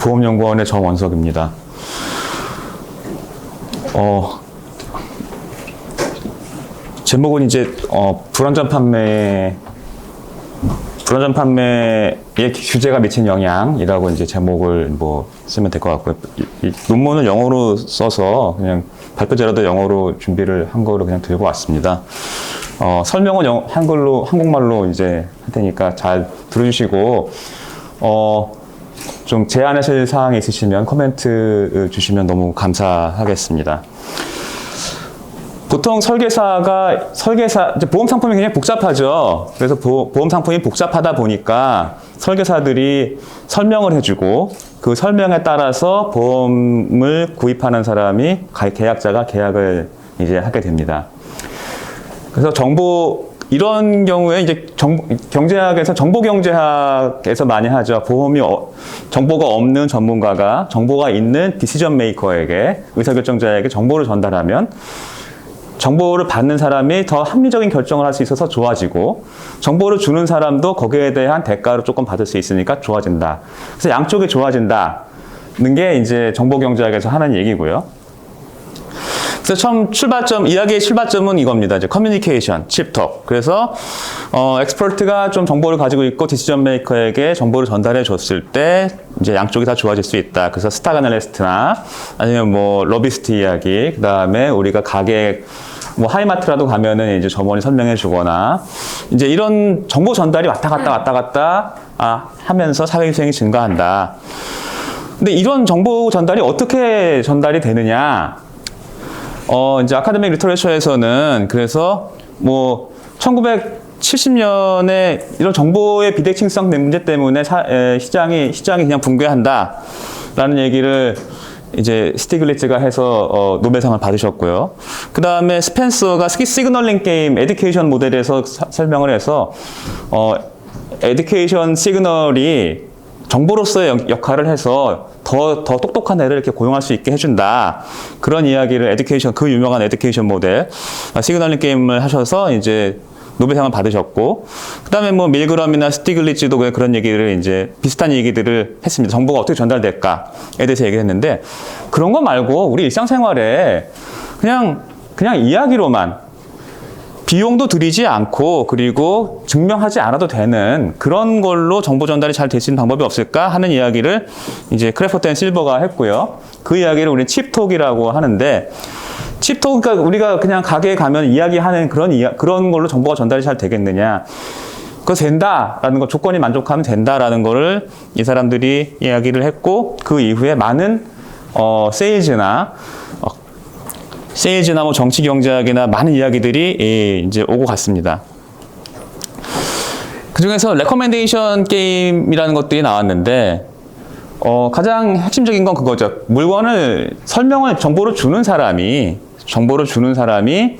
보험연구원의 정원석입니다. 제목은 이제 불완전 판매에 규제가 미친 영향이라고 이제 제목을 쓰면 될 것 같고요. 이 논문을 영어로 써서 그냥 발표자료도 영어로 준비를 한 거로 그냥 들고 왔습니다. 설명은 한국말로 이제 할 테니까 잘 들어주시고, 좀 제안하실 사항이 있으시면 코멘트 주시면 너무 감사하겠습니다. 보통 이제 보험 상품이 굉장히 복잡하죠. 그래서 보험 상품이 복잡하다 보니까 설계사들이 설명을 해주고 그 설명에 따라서 보험을 구입하는 사람이 계약자가 계약을 이제 하게 됩니다. 그래서 이런 경우에 이제 경제학에서 정보경제학에서 많이 하죠. 보험이 정보가 없는 전문가가 정보가 있는 디시전 메이커에게, 의사결정자에게 정보를 전달하면 정보를 받는 사람이 더 합리적인 결정을 할 수 있어서 좋아지고, 정보를 주는 사람도 거기에 대한 대가를 조금 받을 수 있으니까 좋아진다. 그래서 양쪽이 좋아진다는 게 이제 정보경제학에서 하는 얘기고요. 그래서 이야기의 출발점은 이겁니다. 이제 커뮤니케이션, 칩톡. 그래서 엑스퍼트가 좀 정보를 가지고 있고 디시전 메이커에게 정보를 전달해 줬을 때 이제 양쪽이 다 좋아질 수 있다. 그래서 스탁 애널리스트나 아니면 러비스트 이야기, 그다음에 우리가 가게 하이마트라도 가면은 이제 점원이 설명해 주거나, 이제 이런 정보 전달이 왔다 갔다 하면서 사회수행이 증가한다. 근데 이런 정보 전달이 어떻게 전달이 되느냐? 이제 아카데믹 리터레처에서는 그래서 1970년에 이런 정보의 비대칭성 문제 때문에 시장이 그냥 붕괴한다라는 얘기를 이제 스티글리츠가 해서 노벨상을 받으셨고요. 그 다음에 스펜서가 시그널링 게임 에듀케이션 모델에서 설명을 해서 에듀케이션 시그널이 정보로서의 역할을 해서 더 똑똑한 애를 이렇게 고용할 수 있게 해준다. 그런 이야기를 그 유명한 에듀케이션 모델, 시그널링 게임을 하셔서 이제 노벨상을 받으셨고, 그 다음에 밀그럼이나 스티글리츠도 그런 얘기를 이제 비슷한 얘기들을 했습니다. 정보가 어떻게 전달될까에 대해서 얘기를 했는데, 그런 거 말고 우리 일상생활에 그냥 이야기로만 비용도 들이지 않고 그리고 증명하지 않아도 되는 그런 걸로 정보 전달이 잘 될 수 있는 방법이 없을까 하는 이야기를 이제 크래포트 앤 실버가 했고요. 그 이야기를 우리는 칩톡이라고 하는데, 칩톡, 그러니까 우리가 그냥 가게에 가면 이야기하는 그런 걸로 정보가 전달이 잘 되겠느냐. 그거 된다라는 거, 조건이 만족하면 된다라는 거를 이 사람들이 이야기를 했고, 그 이후에 많은 세일즈나 정치 경제학이나 많은 이야기들이 이제 오고 갔습니다. 그 중에서 레커멘데이션 게임이라는 것들이 나왔는데, 가장 핵심적인 건 그거죠. 정보를 주는 사람이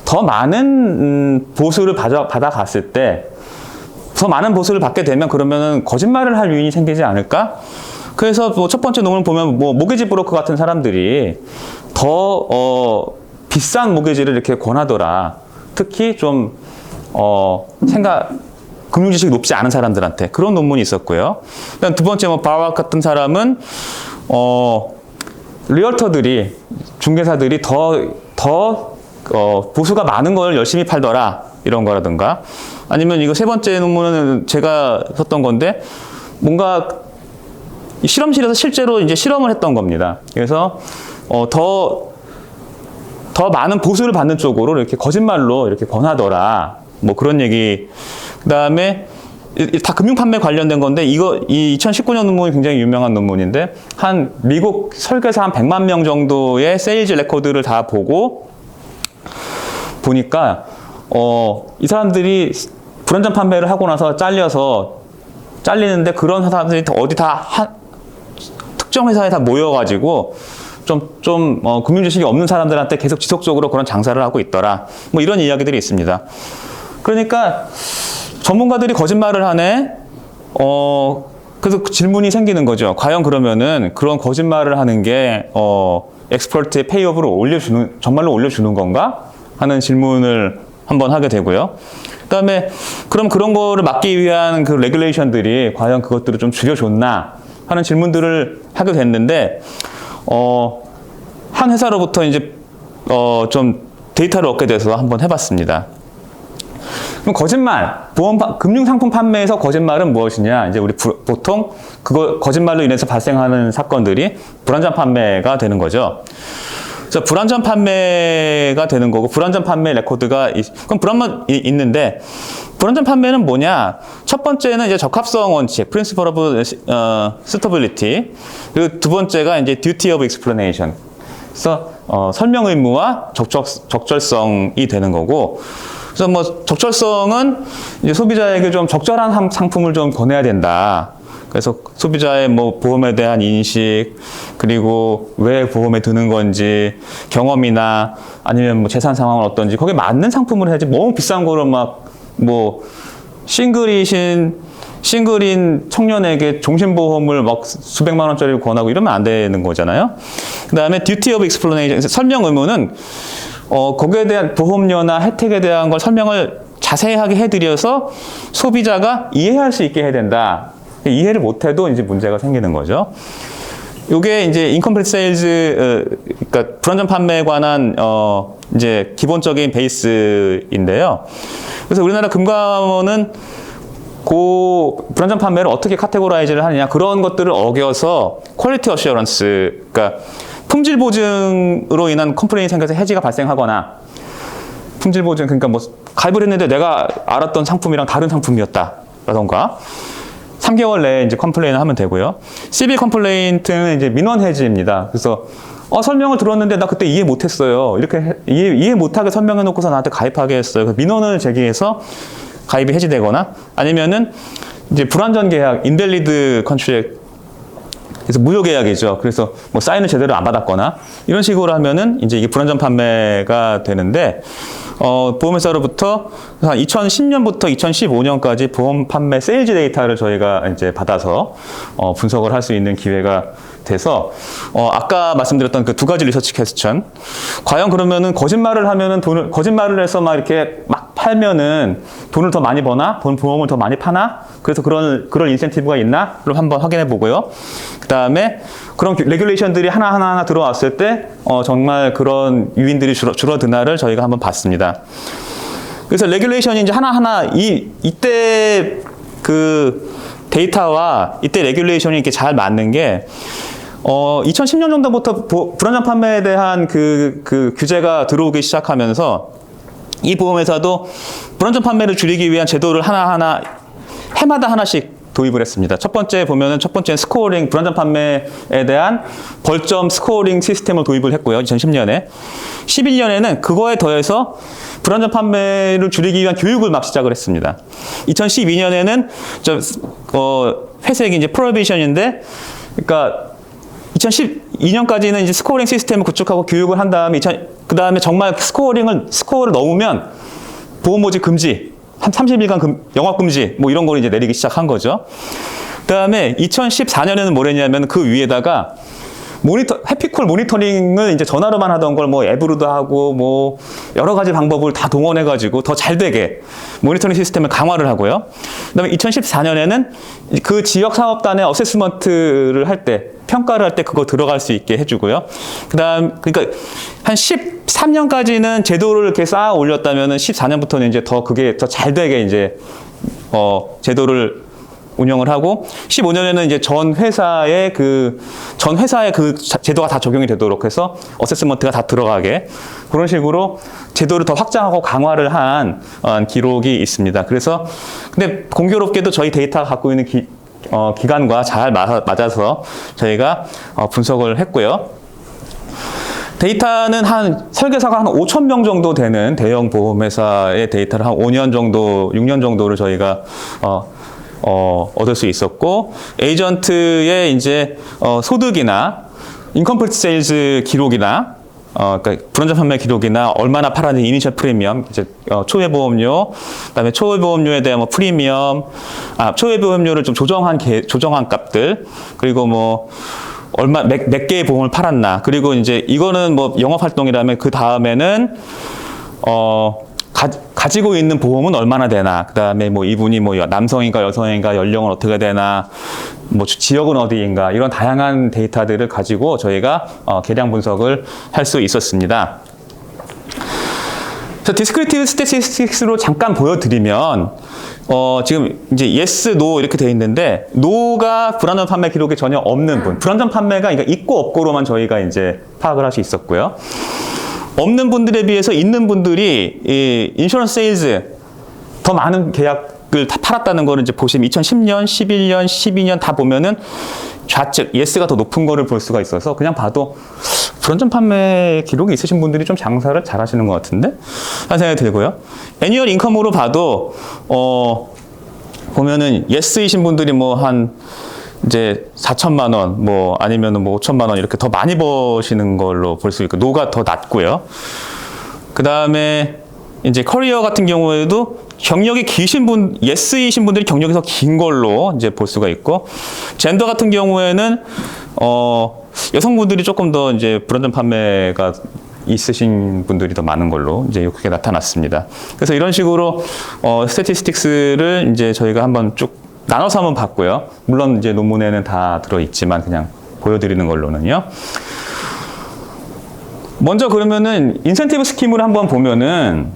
더 많은 보수를 받아갔을 때, 더 많은 보수를 받게 되면 그러면은 거짓말을 할 요인이 생기지 않을까? 그래서 첫 번째 논문을 보면 모기지 브로커 같은 사람들이 더 비싼 모기지를 이렇게 권하더라. 특히 좀 금융지식이 높지 않은 사람들한테. 그런 논문이 있었고요. 그다음 두 번째 바락 같은 사람은 리얼터들이, 중개사들이 더 보수가 많은 걸 열심히 팔더라, 이런 거라든가. 아니면 이거 세 번째 논문은 제가 썼던 건데, 뭔가 실험실에서 실제로 이제 실험을 했던 겁니다. 그래서 더 많은 보수를 받는 쪽으로 이렇게 거짓말로 이렇게 권하더라. 그런 얘기. 그 다음에 다 금융판매 관련된 건데, 이 2019년 논문이 굉장히 유명한 논문인데, 미국 설계사 한 100만 명 정도의 세일즈 레코드를 다 보니까, 이 사람들이 불완전 판매를 하고 나서 잘리는데, 그런 사람들이 특정 회사에 다 모여가지고, 금융지식이 없는 사람들한테 계속 지속적으로 그런 장사를 하고 있더라. 이런 이야기들이 있습니다. 그러니까, 전문가들이 거짓말을 하네? 그래서 질문이 생기는 거죠. 과연 그러면은 그런 거짓말을 하는 게, 엑스퍼트의 페이오프를 정말로 올려주는 건가? 하는 질문을 한번 하게 되고요. 그 다음에, 그럼 그런 거를 막기 위한 그 레귤레이션들이 과연 그것들을 좀 줄여줬나? 하는 질문들을 하게 됐는데, 한 회사로부터 이제, 좀 데이터를 얻게 돼서 한번 해봤습니다. 그럼 거짓말, 금융상품 판매에서 거짓말은 무엇이냐? 이제 우리 보통 거짓말로 인해서 발생하는 사건들이 불완전 판매가 되는 거죠. 그래서 불완전 판매가 되는 거고, 불완전 판매 레코드가, 그럼 불완전 있는데, 불완전 판매는 뭐냐? 첫 번째는 이제 적합성 원칙, Principle of Suitability. 그리고 두 번째가 이제 Duty of Explanation. 그래서, 설명 의무와 적절성이 되는 거고, 그래서 뭐 적절성은 이제 소비자에게 좀 적절한 상품을 좀 권해야 된다. 그래서 소비자의 뭐 보험에 대한 인식, 그리고 왜 보험에 드는 건지, 경험이나 아니면 뭐 재산 상황은 어떤지, 거기에 맞는 상품을 해야지 너무 비싼 거를 막 뭐 싱글인 청년에게 종신보험을 막 수백만 원짜리 권하고 이러면 안 되는 거잖아요. 그 다음에 Duty of Explanation, 설명 의무는 거기에 대한 보험료나 혜택에 대한 걸 설명을 자세하게 해드려서 소비자가 이해할 수 있게 해야 된다. 이해를 못해도 이제 문제가 생기는 거죠. 요게 이제 incomplete sales, 그러니까 불완전 판매에 관한 이제 기본적인 베이스인데요. 그래서 우리나라 금감원은 불완전 판매를 어떻게 카테고라이즈를 하느냐, 그런 것들을 어겨서 퀄리티 어셔런스, 그러니까 품질 보증으로 인한 컴플레인이 생겨서 해지가 발생하거나, 품질 보증, 그러니까 뭐 가입을 했는데 내가 알았던 상품이랑 다른 상품이었다라던가, 3개월 내에 이제 컴플레인을 하면 되고요. 시빌 컴플레인트는 이제 민원 해지입니다. 그래서 설명을 들었는데 나 그때 이해 못했어요. 이렇게 이해 못하게 설명해 놓고서 나한테 가입하게 했어요. 민원을 제기해서 가입이 해지되거나, 아니면은 이제 불완전 계약, 인밸리드 컨트랙트, 그래서 무효 계약이죠. 그래서 뭐 사인을 제대로 안 받았거나 이런 식으로 하면은 이제 이게 불완전 판매가 되는데, 보험회사로부터 한 2010년부터 2015년까지 보험 판매 세일즈 데이터를 저희가 이제 받아서 분석을 할 수 있는 기회가 돼서, 아까 말씀드렸던 그 두 가지 리서치 퀘스천, 과연 그러면은 거짓말을 하면은 거짓말을 해서 막 이렇게 막 팔면은 돈을 더 많이 버나? 보험을 더 많이 파나? 그래서 그런 인센티브가 있나? 를 한번 확인해 보고요. 그 다음에 그런 레귤레이션들이 하나하나 들어왔을 때, 정말 그런 유인들이 줄어드나를 저희가 한번 봤습니다. 그래서 레귤레이션이 이제 하나하나 이때 그 데이터와 이때 레귤레이션이 이렇게 잘 맞는 게, 2010년 정도부터 불완전 판매에 대한 그 규제가 들어오기 시작하면서 이 보험회사도 불완전 판매를 줄이기 위한 제도를 하나하나 해마다 하나씩 도입을 했습니다. 첫 번째는 스코어링, 불완전 판매에 대한 벌점 스코어링 시스템을 도입을 했고요. 2010년에. 11년에는 그거에 더해서 불완전 판매를 줄이기 위한 교육을 막 시작을 했습니다. 2012년에는 회색이 이제 프로비션인데, 그러니까 2012년까지는 이제 스코어링 시스템을 구축하고 교육을 한 다음에 그 다음에 정말 스코어를 넘으면 보험 모집 금지, 한 30일간 영업 금지, 뭐 이런 걸 이제 내리기 시작한 거죠. 그 다음에 2014년에는 뭘 했냐면 그 위에다가 해피콜 모니터링을 이제 전화로만 하던 걸 뭐 앱으로도 하고 뭐 여러 가지 방법을 다 동원해가지고 더 잘 되게 모니터링 시스템을 강화를 하고요. 그 다음에 2014년에는 그 지역 사업단의 어세스먼트를 할 때, 평가를 할 때 그거 들어갈 수 있게 해주고요. 그러니까 한 13년까지는 제도를 이렇게 쌓아 올렸다면은 14년부터는 이제 그게 더 잘 되게 이제, 제도를 운영을 하고, 15년에는 이제 전 회사의 그 제도가 다 적용이 되도록 해서 어세스먼트가 다 들어가게, 그런 식으로 제도를 더 확장하고 강화를 한 기록이 있습니다. 그래서 근데 공교롭게도 저희 데이터가 갖고 있는 기간과 잘 맞아서 저희가 분석을 했고요. 데이터는 설계사가 한 5,000명 정도 되는 대형 보험회사의 데이터를 한 5년 정도, 6년 정도를 저희가 얻을 수 있었고, 에이전트의 이제 소득이나 인컴플리트 세일즈 기록이나 그러니까 불완전 판매 기록이나 얼마나 팔았는지, 이니셜 프리미엄, 이제 초회 보험료, 그다음에 초회 보험료에 대한 뭐 프리미엄, 초회 보험료를 좀 조정한 값들, 그리고 뭐 몇 개의 보험을 팔았나, 그리고 이제 이거는 뭐 영업 활동이라면 그 다음에는 가지고 있는 보험은 얼마나 되나, 그 다음에 뭐 이분이 뭐 남성인가 여성인가, 연령은 어떻게 되나, 뭐 지역은 어디인가, 이런 다양한 데이터들을 가지고 저희가 계량 분석을 할 수 있었습니다. 그래서 디스크리티브 스태티스틱스로 잠깐 보여드리면, 지금 이제 yes, no 이렇게 돼 있는데, no가 불안전 판매 기록이 전혀 없는 분, 불안전 판매가 그러니까 있고 없고로만 저희가 이제 파악을 할 수 있었고요. 없는 분들에 비해서 있는 분들이 이 인슈런스 세일즈 더 많은 계약을 다 팔았다는 거를 이제 보시면 2010년, 11년, 12년 다 보면은 좌측 예스가 더 높은 거를 볼 수가 있어서 그냥 봐도 불안전 판매 기록이 있으신 분들이 좀 장사를 잘 하시는 것 같은데? 하는 생각이 들고요. 애니얼 인컴으로 봐도 보면은 예스이신 분들이 뭐 한 이제 4천만 원, 뭐 아니면은 뭐 5천만 원 이렇게 더 많이 버시는 걸로 볼 수 있고, 노가 더 낮고요. 그 다음에 이제 커리어 같은 경우에도 경력이 기신 분, 예스이신 분들이 경력이 더 긴 걸로 이제 볼 수가 있고, 젠더 같은 경우에는 여성분들이 조금 더 이제 불안전 판매가 있으신 분들이 더 많은 걸로 이제 그렇게 나타났습니다. 그래서 이런 식으로 스태티스틱스를 이제 저희가 한번 쭉 나눠서 한번 봤고요. 물론 이제 논문에는 다 들어있지만 그냥 보여드리는 걸로는요. 먼저 그러면은 인센티브 스킴을 한번 보면은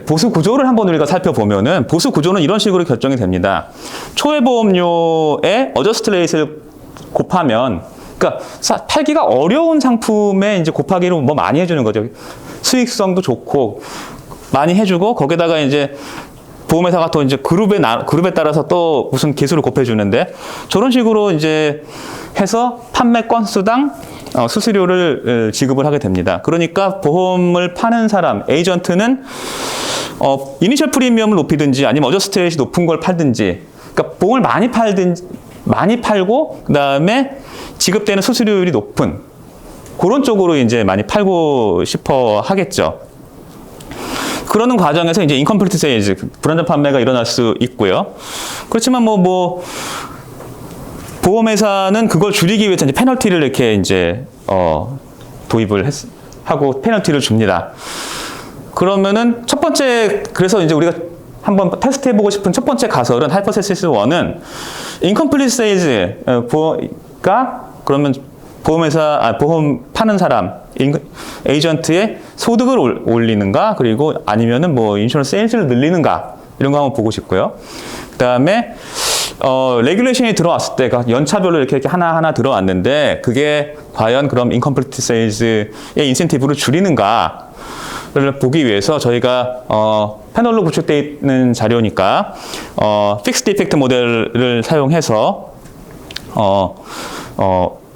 보수 구조를 한번 우리가 살펴보면은 보수 구조는 이런 식으로 결정이 됩니다. 초회보험료의 어저스트 레이트를 곱하면, 그러니까 팔기가 어려운 상품에 이제 곱하기로 뭐 많이 해주는 거죠. 수익성도 좋고 많이 해주고, 거기다가 이제 보험회사가 또 이제 그룹에 따라서 또 무슨 기술을 곱해주는데, 저런 식으로 이제 해서 판매 건수당 수수료를 지급을 하게 됩니다. 그러니까 보험을 파는 사람, 에이전트는 이니셜 프리미엄을 높이든지 아니면 어저스트 레이트이 높은 걸 팔든지, 그러니까 보험을 많이 팔고 그 다음에 지급되는 수수료율이 높은 그런 쪽으로 이제 많이 팔고 싶어 하겠죠. 그러는 과정에서 이제 인컴플리트 세일즈, 불안전 판매가 일어날 수 있고요. 그렇지만 뭐 보험회사는 그걸 줄이기 위해서 이제 페널티를 이렇게 이제 도입을 하고 페널티를 줍니다. 그러면은 첫 번째, 그래서 이제 우리가 한번 테스트해보고 싶은 첫 번째 가설은 하이퍼세시스 1은 인컴플리트 세일즈가 그러면 보험 파는 사람, 에이전트의 소득을 올리는가, 그리고 아니면은 뭐 인슈런스 세일즈를 늘리는가, 이런 거 한번 보고 싶고요. 그 다음에 레귤레이션이 들어왔을 때가 연차별로 이렇게 하나하나 들어왔는데, 그게 과연 그럼 인컴플리트 세일즈의 인센티브를 줄이는가를 보기 위해서 저희가 패널로 구축되어 있는 자료니까 픽스드 이펙트 모델을 사용해서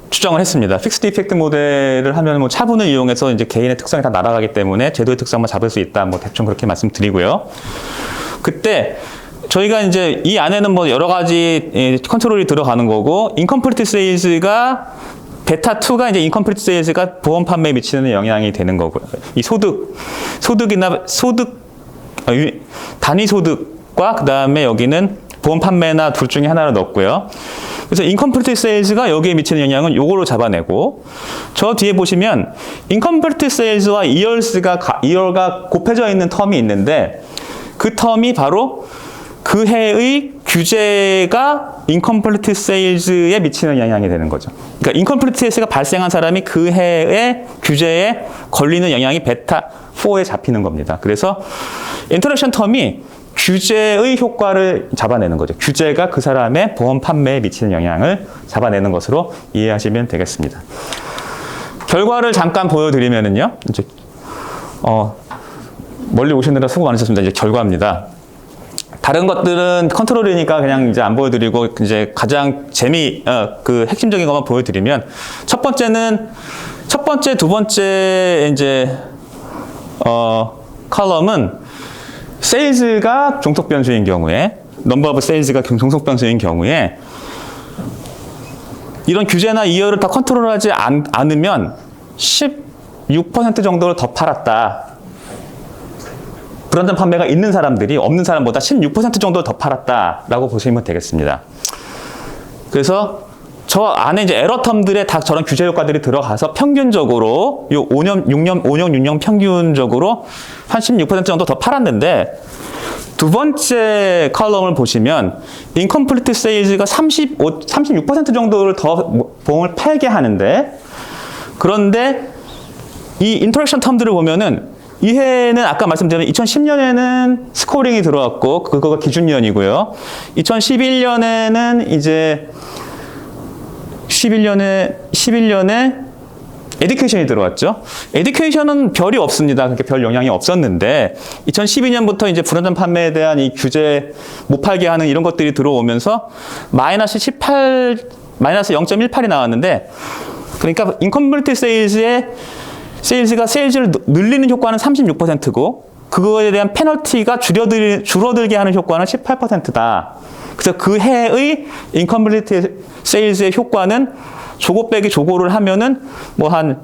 추정을 했습니다. 픽스드 이펙트 모델을 하면 뭐 차분을 이용해서 이제 개인의 특성이 다 날아가기 때문에 제도의 특성만 잡을 수 있다. 뭐 대충 그렇게 말씀드리고요. 그때 저희가 이제 이 안에는 뭐 여러 가지 컨트롤이 들어가는 거고, 인컴플리트 세일즈가 베타 2가 이제 인컴플리트 세일즈가 보험 판매에 미치는 영향이 되는 거고요. 이 소득이나 단위 소득과 그 다음에 여기는 보험 판매나 둘 중에 하나를 넣었고요. 그래서 인컴플리트 세일즈가 여기에 미치는 영향은 요거로 잡아내고, 저 뒤에 보시면 인컴플리트 세일즈와 이열가 곱해져 있는 텀이 있는데, 그 텀이 바로 그 해의 규제가 인컴플리트 세일즈에 미치는 영향이 되는 거죠. 그러니까 인컴플리트 세일즈가 발생한 사람이 그 해의 규제에 걸리는 영향이 베타 4에 잡히는 겁니다. 그래서 인터랙션 텀이 규제의 효과를 잡아내는 거죠. 규제가 그 사람의 보험 판매에 미치는 영향을 잡아내는 것으로 이해하시면 되겠습니다. 결과를 잠깐 보여드리면은요, 이제 멀리 오시느라 수고 많으셨습니다. 이제 결과입니다. 다른 것들은 컨트롤이니까 그냥 이제 안 보여드리고, 이제 가장 그 핵심적인 것만 보여드리면, 첫 번째, 두 번째 이제 컬럼은 세일즈가 종속 변수인 경우에, 넘버 오브 세일즈가 종속 변수인 경우에 이런 규제나 이열을 다 컨트롤하지 않으면 16% 정도를 더 팔았다. 불안전 판매가 있는 사람들이 없는 사람보다 16% 정도 더 팔았다라고 보시면 되겠습니다. 그래서 저 안에 이제 에러 텀들에 다 저런 규제 효과들이 들어가서 평균적으로 요 5년, 6년 평균적으로 한 16% 정도 더 팔았는데 두 번째 컬럼을 보시면 인컴플리트 세일즈가 36% 정도를 더 보험을 팔게 하는데 그런데 이 인터랙션 텀들을 보면은 이 해는 아까 말씀드린 2010년에는 스코링이 들어왔고 그거가 기준년이고요. 2011년에는 이제 11년에 에듀케이션이 들어왔죠. 에듀케이션은 별이 없습니다. 그렇게 별 영향이 없었는데 2012년부터 이제 불안전 판매에 대한 이 규제 못 팔게 하는 이런 것들이 들어오면서 마이너스 0.18이 나왔는데 그러니까 인컴플리트 세일즈가 세일즈를 늘리는 효과는 36%고 그거에 대한 페널티가 줄어들게 하는 효과는 18%다. 그래서 그 해의 인컴플리트 세일즈의 효과는 조고 빼기 조고를 하면은 뭐 한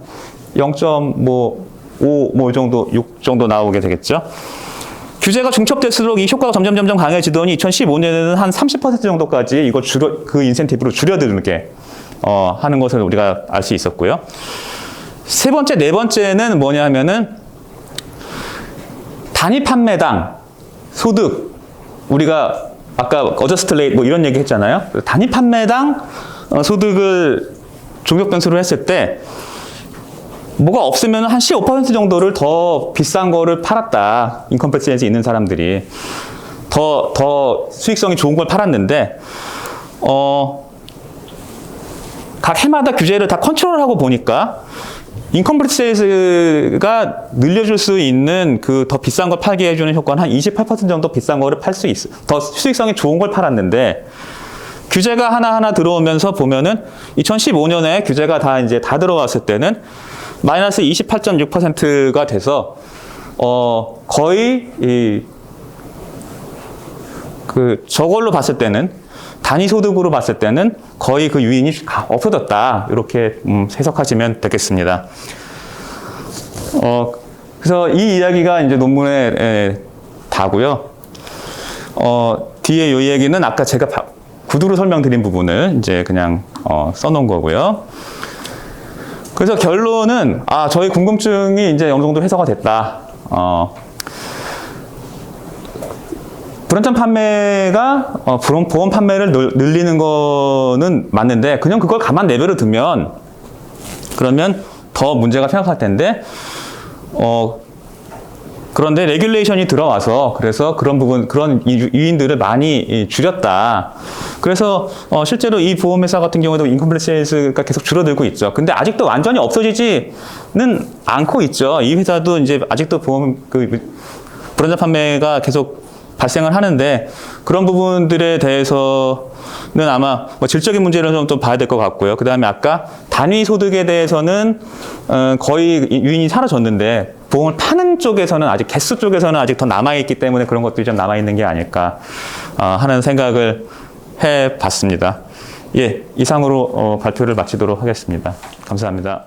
0.5 이 정도 6 정도 나오게 되겠죠. 규제가 중첩될수록 이 효과가 점점 강해지더니 2015년에는 한 30% 정도까지 이걸 그 인센티브로 줄여들게 하는 것을 우리가 알 수 있었고요. 세 번째, 네 번째는 뭐냐면은 단위 판매당 소득 우리가 아까 어저스트 레이트 뭐 이런 얘기 했잖아요. 단위 판매당 소득을 종족 변수로 했을 때 뭐가 없으면 한 15% 정도를 더 비싼 거를 팔았다. 인컴플리트에 있는 사람들이 더 수익성이 좋은 걸 팔았는데 각 해마다 규제를 다 컨트롤하고 보니까 인컴플리트 세일즈가 늘려줄 수 있는 그 더 비싼 걸 팔게 해주는 효과는 한 28% 정도 비싼 거를 팔 수 있어. 더 수익성이 좋은 걸 팔았는데 규제가 하나하나 들어오면서 보면은 2015년에 규제가 다 들어왔을 때는 마이너스 28.6%가 돼서 거의 저걸로 봤을 때는 단위 소득으로 봤을 때는 거의 그 유인이 없어졌다. 이렇게 해석하시면 되겠습니다. 그래서 이 이야기가 이제 논문에 다고요. 뒤에 이 얘기는 아까 제가 구두로 설명드린 부분을 이제 그냥 써놓은 거고요. 그래서 결론은 저희 궁금증이 이제 어느 정도 해소가 됐다. 불안전 판매가 보험 판매를 늘리는 거는 맞는데 그냥 그걸 가만 내버려 두면 그러면 더 문제가 생각할 텐데 그런데 레귤레이션이 들어와서 그래서 그런 유인들을 많이 줄였다. 그래서 실제로 이 보험회사 같은 경우도 인컴플리트 세일즈가 계속 줄어들고 있죠. 근데 아직도 완전히 없어지지는 않고 있죠. 이 회사도 이제 아직도 불안전 판매가 계속 발생을 하는데 그런 부분들에 대해서는 아마 질적인 문제를 좀 또 봐야 될 것 같고요. 그 다음에 아까 단위 소득에 대해서는 거의 유인이 사라졌는데 보험을 파는 쪽에서는 아직 개수 쪽에서는 아직 더 남아있기 때문에 그런 것들이 좀 남아있는 게 아닐까 하는 생각을 해봤습니다. 예, 이상으로 발표를 마치도록 하겠습니다. 감사합니다.